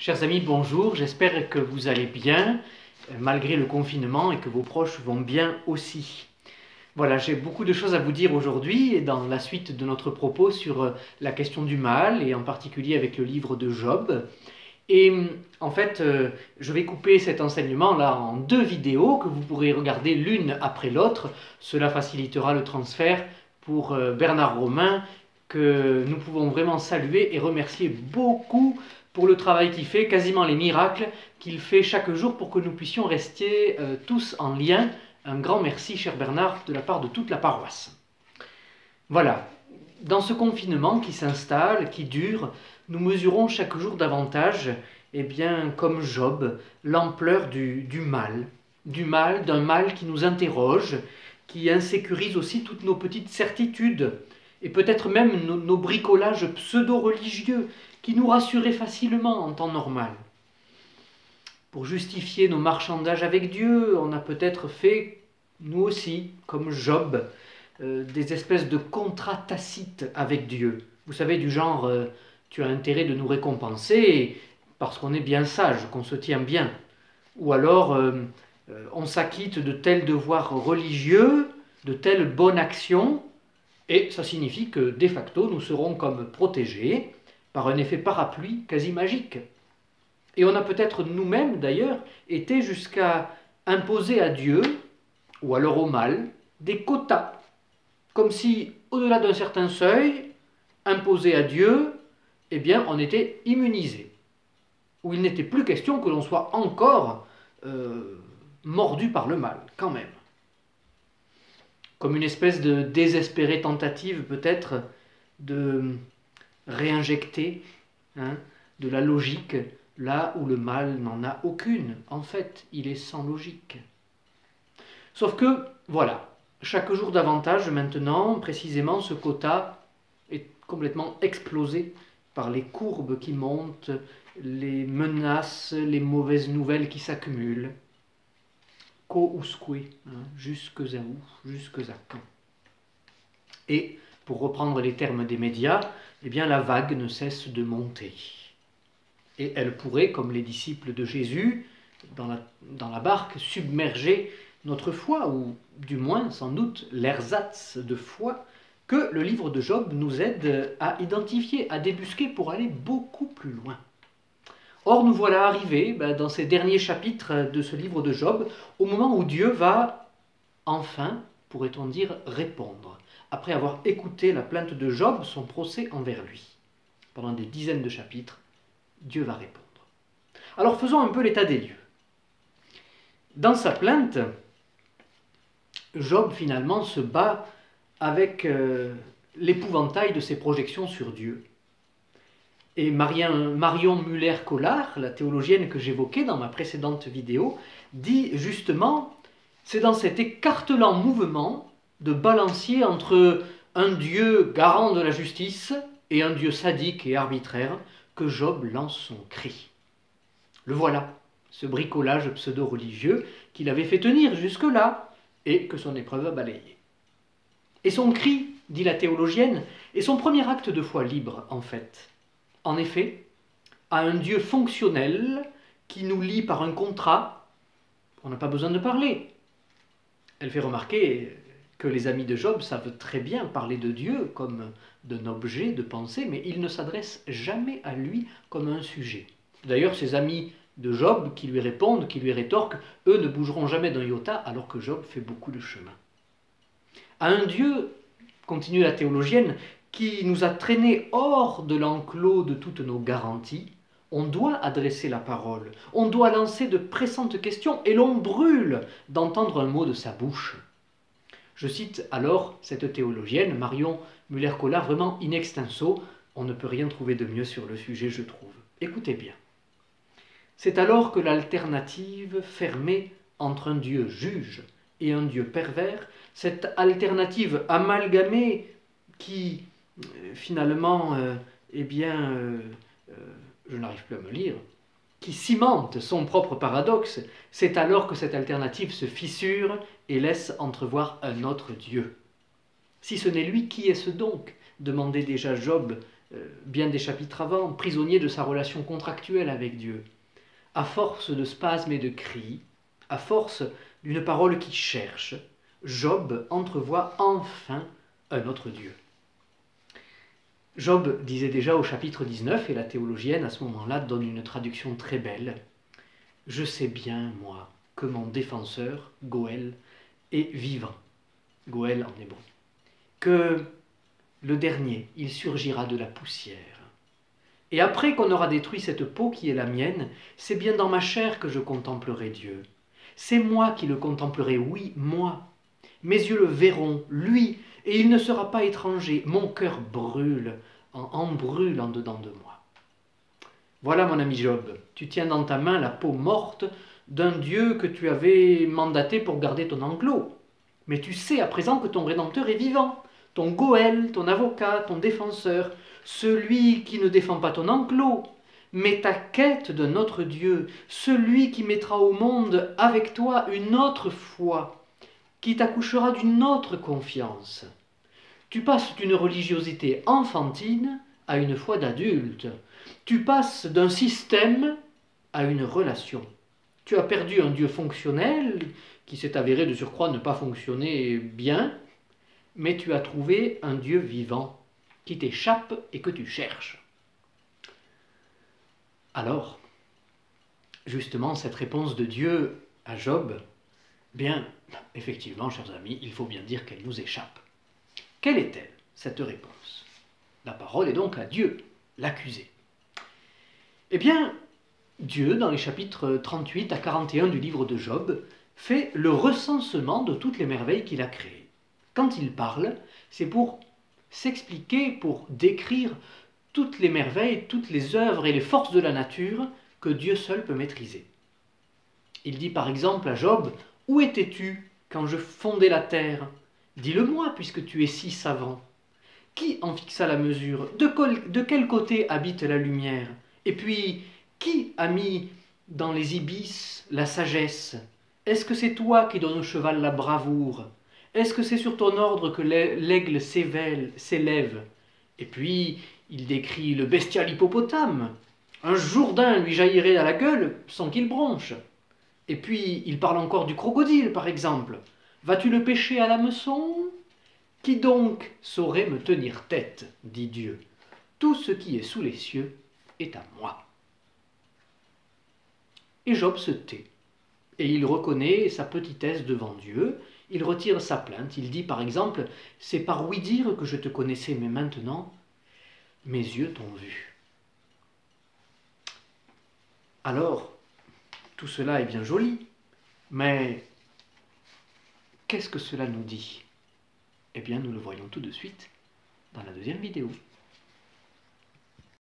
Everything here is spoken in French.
Chers amis, bonjour, j'espère que vous allez bien malgré le confinement et que vos proches vont bien aussi. Voilà, j'ai beaucoup de choses à vous dire aujourd'hui dans la suite de notre propos sur la question du mal et en particulier avec le livre de Job. Et en fait, je vais couper cet enseignement-là en 2 vidéos que vous pourrez regarder l'une après l'autre. Cela facilitera le transfert pour Bernard Romain, que nous pouvons vraiment saluer et remercier beaucoup pour le travail qu'il fait, quasiment les miracles qu'il fait chaque jour pour que nous puissions rester tous en lien. Un grand merci, cher Bernard, de la part de toute la paroisse. Voilà, dans ce confinement qui s'installe, qui dure, nous mesurons chaque jour davantage, comme Job, l'ampleur du mal, d'un mal qui nous interroge, qui insécurise aussi toutes nos petites certitudes, et peut-être même nos bricolages pseudo-religieux, qui nous rassuraient facilement en temps normal. Pour justifier nos marchandages avec Dieu, on a peut-être fait, nous aussi, comme Job, des espèces de contrats tacites avec Dieu. Vous savez, du genre, tu as intérêt de nous récompenser parce qu'on est bien sage, qu'on se tient bien. Ou alors, on s'acquitte de tels devoirs religieux, de telles bonnes actions, et ça signifie que, de facto, nous serons comme protégés par un effet parapluie quasi magique. Et on a peut-être nous-mêmes, d'ailleurs, été jusqu'à imposer à Dieu, ou alors au mal, des quotas. Comme si, au-delà d'un certain seuil, imposé à Dieu, on était immunisé. Où il n'était plus question que l'on soit encore mordu par le mal, quand même. Comme une espèce de désespérée tentative, peut-être, de réinjecter de la logique là où le mal n'en a aucune. En fait, il est sans logique. Sauf que, voilà, chaque jour davantage maintenant, précisément, ce quota est complètement explosé par les courbes qui montent, les menaces, les mauvaises nouvelles qui s'accumulent. Qu'o usque, jusque à où, jusque à quand. Et, pour reprendre les termes des médias, la vague ne cesse de monter. Et elle pourrait, comme les disciples de Jésus, dans la barque, submerger notre foi, ou du moins, sans doute, l'ersatz de foi que le livre de Job nous aide à identifier, à débusquer pour aller beaucoup plus loin. Or, nous voilà arrivés dans ces derniers chapitres de ce livre de Job, au moment où Dieu va, enfin, pourrait-on dire, répondre, après avoir écouté la plainte de Job, son procès envers lui. Pendant des dizaines de chapitres, Dieu va répondre. Alors, faisons un peu l'état des lieux. Dans sa plainte, Job, finalement, se bat avec l'épouvantail de ses projections sur Dieu. Et Marion Muller-Collard, la théologienne que j'évoquais dans ma précédente vidéo, dit justement, c'est dans cet écartelant mouvement de balancier entre un Dieu garant de la justice et un Dieu sadique et arbitraire que Job lance son cri. Le voilà, ce bricolage pseudo-religieux qu'il avait fait tenir jusque-là et que son épreuve a balayé. Et son cri, dit la théologienne, est son premier acte de foi libre, en fait. En effet, à un Dieu fonctionnel qui nous lie par un contrat, on n'a pas besoin de parler. Elle fait remarquer que les amis de Job savent très bien parler de Dieu comme d'un objet de pensée, mais ils ne s'adressent jamais à lui comme à un sujet. D'ailleurs, ces amis de Job qui lui répondent, qui lui rétorquent, eux ne bougeront jamais d'un iota alors que Job fait beaucoup de chemin. À un Dieu, continue la théologienne, qui nous a traînés hors de l'enclos de toutes nos garanties, on doit adresser la parole, on doit lancer de pressantes questions et l'on brûle d'entendre un mot de sa bouche. Je cite alors cette théologienne, Marion Muller-Collard, vraiment in extenso, on ne peut rien trouver de mieux sur le sujet, je trouve. Écoutez bien. C'est alors que l'alternative fermée entre un Dieu juge et un Dieu pervers, cette alternative amalgamée qui, finalement, je n'arrive plus à me lire, qui cimente son propre paradoxe, c'est alors que cette alternative se fissure et laisse entrevoir un autre Dieu. Si ce n'est lui, qui est-ce donc ? Demandait déjà Job bien des chapitres avant, prisonnier de sa relation contractuelle avec Dieu. À force de spasmes et de cris, à force d'une parole qui cherche, Job entrevoit enfin un autre Dieu. Job disait déjà au chapitre 19, et la théologienne à ce moment-là donne une traduction très belle, « Je sais bien, moi, que mon défenseur, Goël, est vivant. » Goël en hébreu. « Que le dernier, il surgira de la poussière. Et après qu'on aura détruit cette peau qui est la mienne, c'est bien dans ma chair que je contemplerai Dieu. C'est moi qui le contemplerai, oui, moi. Mes yeux le verront, lui, et il ne sera pas étranger. Mon cœur brûle, en brûle en dedans de moi. » Voilà, mon ami Job, tu tiens dans ta main la peau morte d'un Dieu que tu avais mandaté pour garder ton enclos. Mais tu sais à présent que ton Rédempteur est vivant, ton Goël, ton avocat, ton défenseur, celui qui ne défend pas ton enclos, mais ta quête d'un autre Dieu, celui qui mettra au monde avec toi une autre foi, qui t'accouchera d'une autre confiance. Tu passes d'une religiosité enfantine à une foi d'adulte. Tu passes d'un système à une relation. Tu as perdu un Dieu fonctionnel, qui s'est avéré de surcroît ne pas fonctionner bien, mais tu as trouvé un Dieu vivant, qui t'échappe et que tu cherches. Alors, justement, cette réponse de Dieu à Job, bien, effectivement, chers amis, il faut bien dire qu'elle nous échappe. Quelle est-elle, cette réponse? La parole est donc à Dieu, l'accusé. Eh bien, Dieu, dans les chapitres 38 à 41 du livre de Job, fait le recensement de toutes les merveilles qu'il a créées. Quand il parle, c'est pour s'expliquer, pour décrire toutes les merveilles, toutes les œuvres et les forces de la nature que Dieu seul peut maîtriser. Il dit par exemple à Job, « Où étais-tu quand je fondais la terre ? Dis-le-moi, puisque tu es si savant. Qui en fixa la mesure ? De quel côté habite la lumière ? Et puis, qui a mis dans les ibis la sagesse ? Est-ce que c'est toi qui donnes au cheval la bravoure ? Est-ce que c'est sur ton ordre que l'aigle s'élève ? » Et puis, il décrit le bestial hippopotame. Un Jourdain lui jaillirait à la gueule sans qu'il bronche. Et puis, il parle encore du crocodile, par exemple. Vas-tu le pêcher à l'hameçon ? Qui donc saurait me tenir tête, dit Dieu. Tout ce qui est sous les cieux est à moi. Et Job se tait. Et il reconnaît sa petitesse devant Dieu. Il retire sa plainte. Il dit par exemple, « C'est par ouï dire que je te connaissais, mais maintenant, mes yeux t'ont vu. » Alors, tout cela est bien joli, mais qu'est-ce que cela nous dit? Eh bien, nous le voyons tout de suite dans la deuxième vidéo.